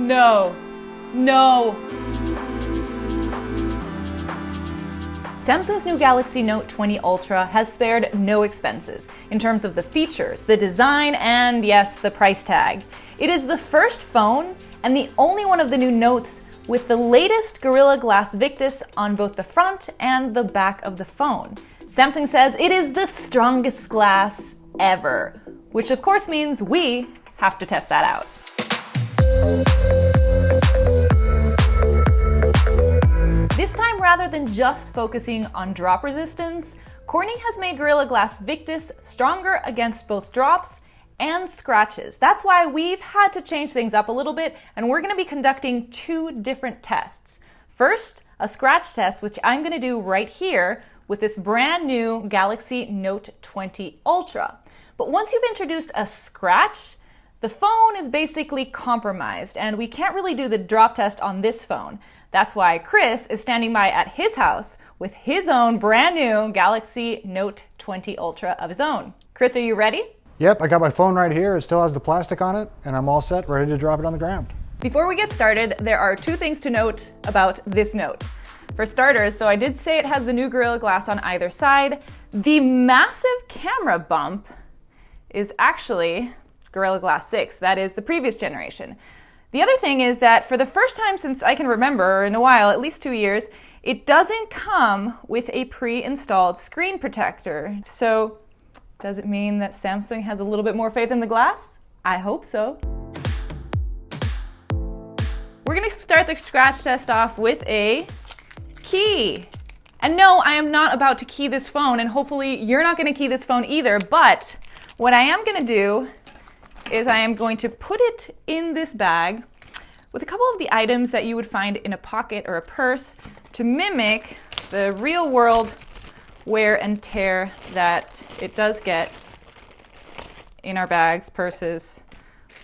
No. No. Samsung's new Galaxy Note 20 Ultra has spared no expenses in terms of the features, the design, and yes, the price tag. It is the first phone and the only one of the new Notes with the latest Gorilla Glass Victus on both the front and the back of the phone. Samsung says it is the strongest glass ever, which of course means we have to test that out. This time, rather than just focusing on drop resistance, Corning has made Gorilla Glass Victus stronger against both drops and scratches. That's why we've had to change things up a little bit, and we're going to be conducting two different tests. First, a scratch test, which I'm going to do right here with this brand new Galaxy Note 20 Ultra. But once you've introduced a scratch, the phone is basically compromised, and we can't really do the drop test on this phone. That's why Chris is standing by at his house with his own brand new Galaxy Note 20 Ultra of his own. Chris, are you ready? Yep, I got my phone right here. It still has the plastic on it, and I'm all set, ready to drop it on the ground. Before we get started, there are two things to note about this Note. For starters, though I did say it has the new Gorilla Glass on either side, the massive camera bump is actually Gorilla Glass 6. That is the previous generation. The other thing is that for the first time since I can remember in a while, at least 2 years, it doesn't come with a pre-installed screen protector. So does it mean that Samsung has a little bit more faith in the glass? I hope so. We're going to start the scratch test off with a key. And no, I am not about to key this phone, and hopefully you're not going to key this phone either, but what I am going to do is I am going to put it in this bag with a couple of the items that you would find in a pocket or a purse to mimic the real world wear and tear that it does get in our bags, purses,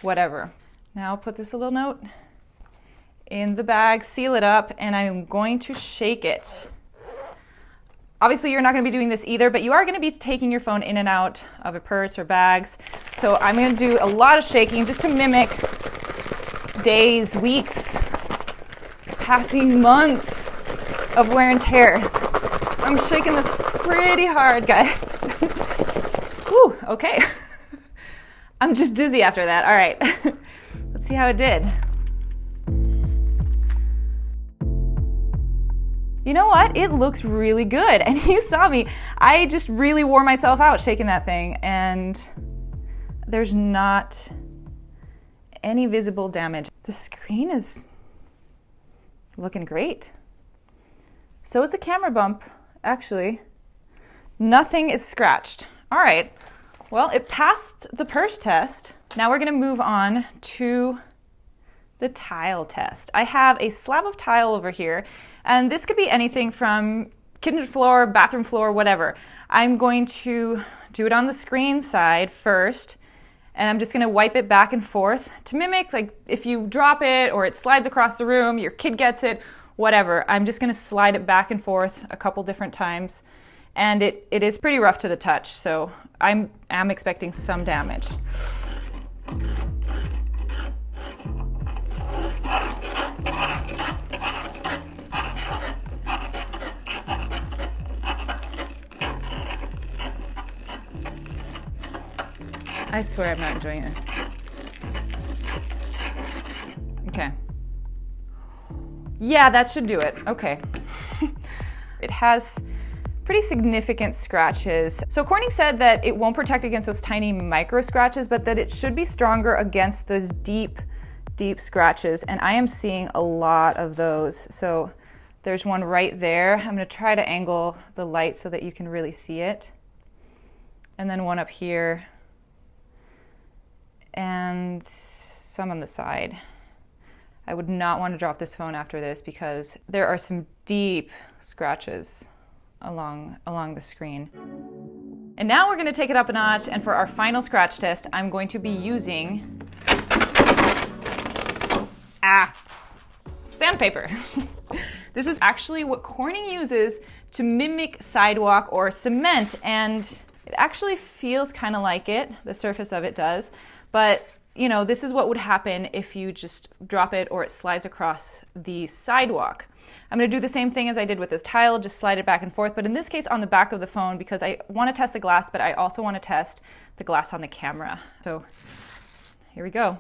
whatever. Now I'll put this little note in the bag, seal it up, and I'm going to shake it. Obviously, you're not going to be doing this either, but you are going to be taking your phone in and out of a purse or bags. So I'm going to do a lot of shaking just to mimic days, weeks, passing months of wear and tear. I'm shaking this pretty hard, guys. Whew, okay. I'm just dizzy after that. All right. Let's see how it did. You know what? It looks really good. And you saw me. I just really wore myself out shaking that thing, and there's not any visible damage. The screen is looking great. So is the camera bump, actually. Nothing is scratched. All right. Well, it passed the purse test. Now we're going to move on to the tile test. I have a slab of tile over here, and this could be anything from kitchen floor, bathroom floor, whatever. I'm going to do it on the screen side first, and I'm just going to wipe it back and forth to mimic, like if you drop it or it slides across the room, your kid gets it, whatever. I'm just going to slide it back and forth a couple different times, and it is pretty rough to the touch, so I'm expecting some damage. I swear I'm not enjoying it. Okay. Yeah, that should do it. Okay. It has pretty significant scratches. So Corning said that it won't protect against those tiny micro scratches, but that it should be stronger against those deep scratches. And I am seeing a lot of those. So there's one right there. I'm going to try to angle the light so that you can really see it. And then one up here. And some on the side. I would not want to drop this phone after this because there are some deep scratches along the screen. And now we're going to take it up a notch, and for our final scratch test, I'm going to be using sandpaper. This is actually what Corning uses to mimic sidewalk or cement, and it actually feels kind of like it. The surface of it does. But you know, this is what would happen if you just drop it or it slides across the sidewalk. I'm going to do the same thing as I did with this tile, just slide it back and forth, but in this case on the back of the phone, because I want to test the glass, but I also want to test the glass on the camera. So here we go.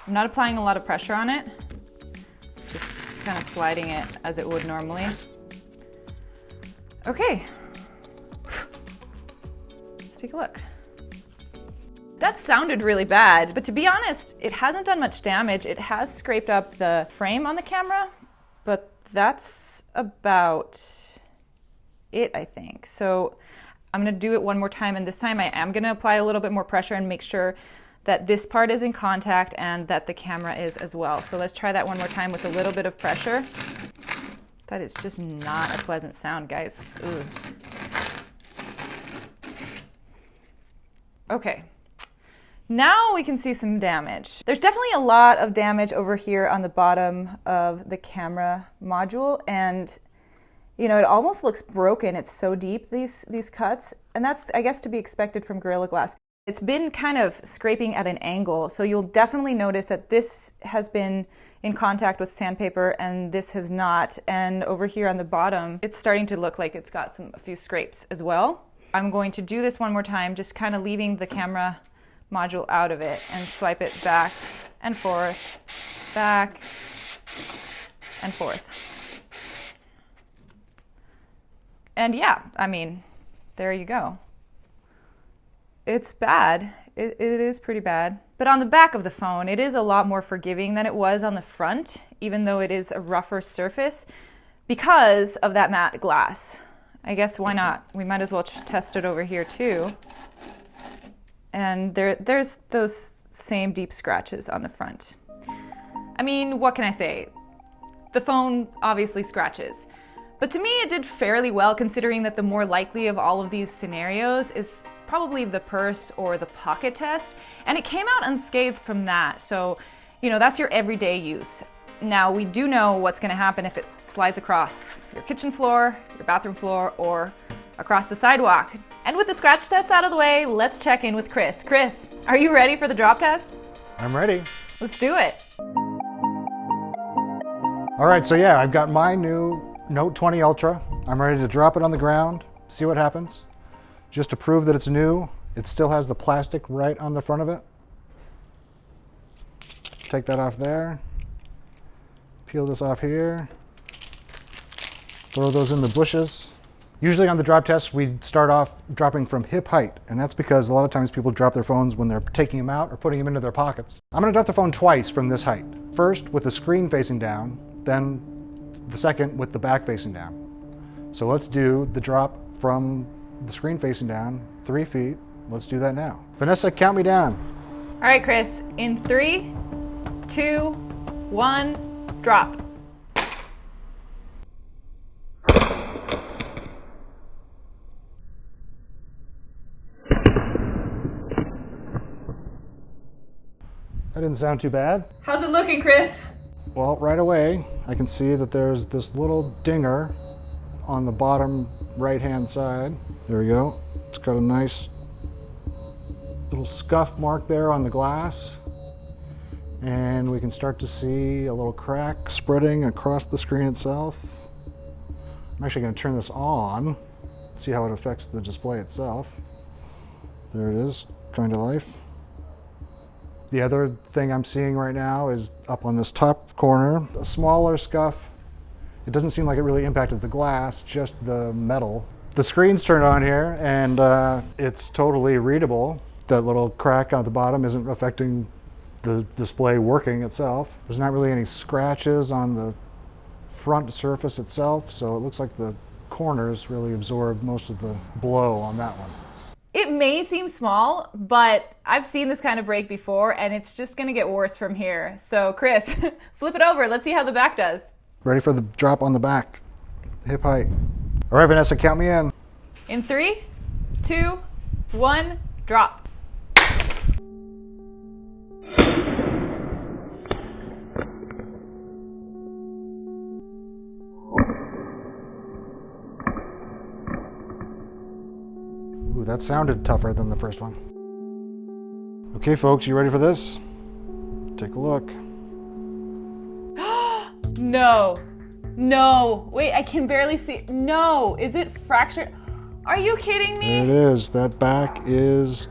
I'm not applying a lot of pressure on it, just kind of sliding it as it would normally. Okay, let's take a look. That sounded really bad, but to be honest, it hasn't done much damage. It has scraped up the frame on the camera, but that's about it, I think. So I'm gonna do it one more time, and this time I am gonna apply a little bit more pressure and make sure that this part is in contact and that the camera is as well. So let's try that one more time with a little bit of pressure. That is just not a pleasant sound, guys. Ugh. Okay. Now we can see some damage. There's definitely a lot of damage over here on the bottom of the camera module, and you know, it almost looks broken. It's so deep, these cuts, and that's, I guess, to be expected from Gorilla Glass. It's been kind of scraping at an angle, so you'll definitely notice that this has been in contact with sandpaper and this has not, and over here on the bottom, it's starting to look like it's got a few scrapes as well. I'm going to do this one more time, just kind of leaving the camera module out of it and swipe it back and forth, back and forth. And yeah, I mean, there you go. It's bad. It is pretty bad. But on the back of the phone, it is a lot more forgiving than it was on the front, even though it is a rougher surface, because of that matte glass. I guess why not? We might as well test it over here too. And there's those same deep scratches on the front. I mean, what can I say? The phone obviously scratches. But to me, it did fairly well, considering that the more likely of all of these scenarios is probably the purse or the pocket test, and it came out unscathed from that. So, you know, that's your everyday use. Now, we do know what's going to happen if it slides across your kitchen floor, your bathroom floor, or across the sidewalk. And with the scratch test out of the way, let's check in with Chris. Chris, are you ready for the drop test? I'm ready. Let's do it. All right, so yeah, I've got my new Note 20 Ultra. I'm ready to drop it on the ground, see what happens. Just to prove that it's new, it still has the plastic right on the front of it. Take that off there. Peel this off here. Throw those in the bushes. Usually on the drop test, we start off dropping from hip height, and that's because a lot of times people drop their phones when they're taking them out or putting them into their pockets. I'm gonna drop the phone twice from this height. First with the screen facing down, then the second with the back facing down. So let's do the drop from the screen facing down, 3 feet. Let's do that now. Vanessa, count me down. All right, Chris, in 3, 2, 1, drop. That didn't sound too bad. How's it looking, Chris? Well, right away, I can see that there's this little dinger on the bottom right-hand side. There we go. It's got a nice little scuff mark there on the glass. And we can start to see a little crack spreading across the screen itself. I'm actually going to turn this on, see how it affects the display itself. There it is, coming to life. The other thing I'm seeing right now is up on this top corner, a smaller scuff. It doesn't seem like it really impacted the glass, just the metal. The screen's turned on here and it's totally readable. That little crack on the bottom isn't affecting the display working itself. There's not really any scratches on the front surface itself, so it looks like the corners really absorbed most of the blow on that one. It may seem small, but I've seen this kind of break before, and it's just gonna get worse from here. So Chris, flip it over. Let's see how the back does. Ready for the drop on the back, hip height. All right, Vanessa, count me in. In 3, 2, 1, drop. that sounded tougher than the first one. Okay, folks, you ready for this? Take a look. No. No. Wait, I can barely see. No. Is it fractured? Are you kidding me? There it is. That back is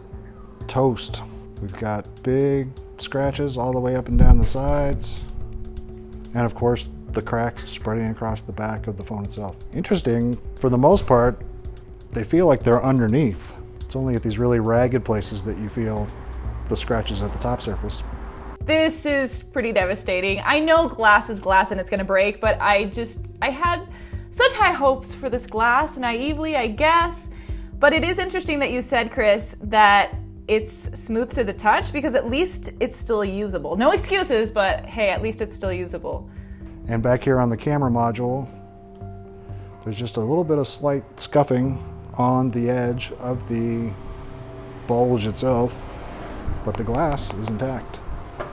toast. We've got big scratches all the way up and down the sides. And of course, the cracks spreading across the back of the phone itself. Interesting, for the most part, they feel like they're underneath. It's only at these really ragged places that you feel the scratches at the top surface. This is pretty devastating. I know glass is glass and it's gonna break, but I had such high hopes for this glass, naively, I guess. But it is interesting that you said, Chris, that it's smooth to the touch, because at least it's still usable. No excuses, but hey, at least it's still usable. And back here on the camera module, there's just a little bit of slight scuffing on the edge of the bulge itself, but the glass is intact.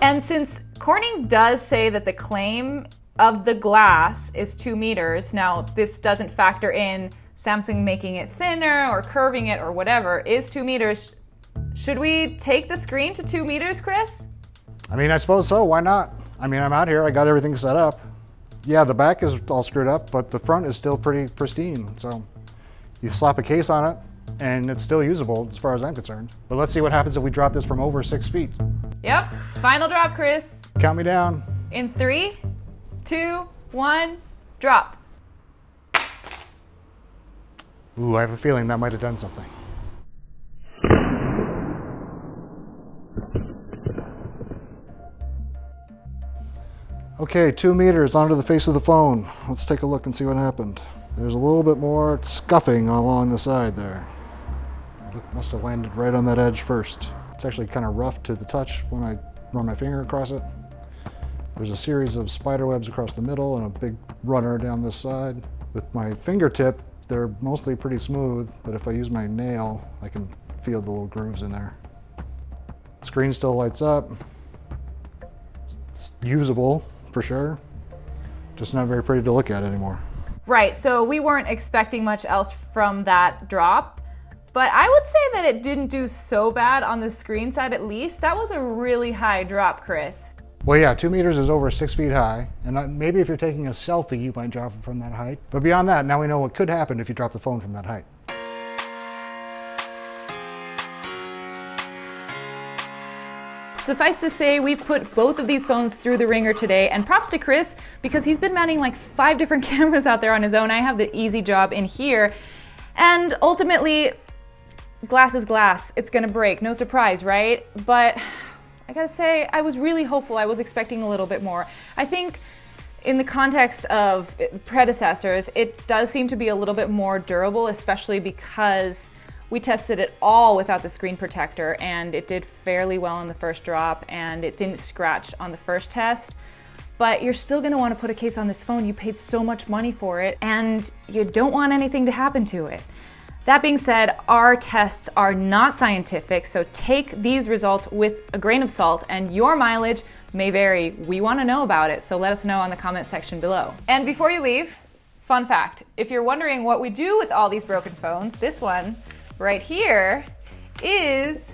And since Corning does say that the claim of the glass is 2 meters, now this doesn't factor in Samsung making it thinner or curving it or whatever, is 2 meters. Should we take the screen to 2 meters, Chris? I mean, I suppose so, why not? I mean, I'm out here, I got everything set up. Yeah, the back is all screwed up, but the front is still pretty pristine. So you slap a case on it and it's still usable as far as I'm concerned. But let's see what happens if we drop this from over 6 feet. Yep, final drop, Chris. Count me down. In 3, 2, 1, drop. Ooh, I have a feeling that might have done something. Okay, 2 meters onto the face of the phone. Let's take a look and see what happened. There's a little bit more scuffing along the side there. It must have landed right on that edge first. It's actually kind of rough to the touch when I run my finger across it. There's a series of spider webs across the middle and a big runner down this side. With my fingertip, they're mostly pretty smooth, but if I use my nail, I can feel the little grooves in there. The screen still lights up. It's usable for sure, just not very pretty to look at anymore. Right, so we weren't expecting much else from that drop, but I would say that it didn't do so bad on the screen side at least. That was a really high drop, Chris. Well, yeah, 2 meters is over 6 feet high, and maybe if you're taking a selfie, you might drop it from that height. But beyond that, now we know what could happen if you drop the phone from that height. Suffice to say, we've put both of these phones through the ringer today, and props to Chris, because he's been manning like 5 different cameras out there on his own. I have the easy job in here. And ultimately, glass is glass. It's gonna break, no surprise, right? But I gotta say, I was really hopeful. I was expecting a little bit more. I think in the context of predecessors, it does seem to be a little bit more durable, especially because we tested it all without the screen protector, and it did fairly well on the first drop, and it didn't scratch on the first test. But you're still gonna wanna put a case on this phone. You paid so much money for it, and you don't want anything to happen to it. That being said, our tests are not scientific, so take these results with a grain of salt, and your mileage may vary. We wanna know about it, so let us know in the comment section below. And before you leave, fun fact, if you're wondering what we do with all these broken phones, this one right here is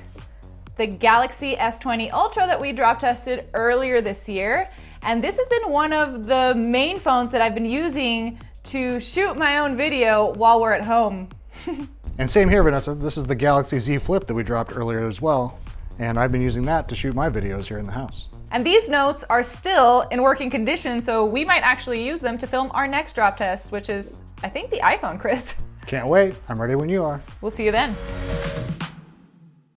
the Galaxy S20 Ultra that we drop tested earlier this year. And this has been one of the main phones that I've been using to shoot my own video while we're at home. And same here, Vanessa. This is the Galaxy Z Flip that we dropped earlier as well. And I've been using that to shoot my videos here in the house. And these notes are still in working condition, so we might actually use them to film our next drop test, which is, I think, the iPhone, Chris. Can't wait. I'm ready when you are. We'll see you then.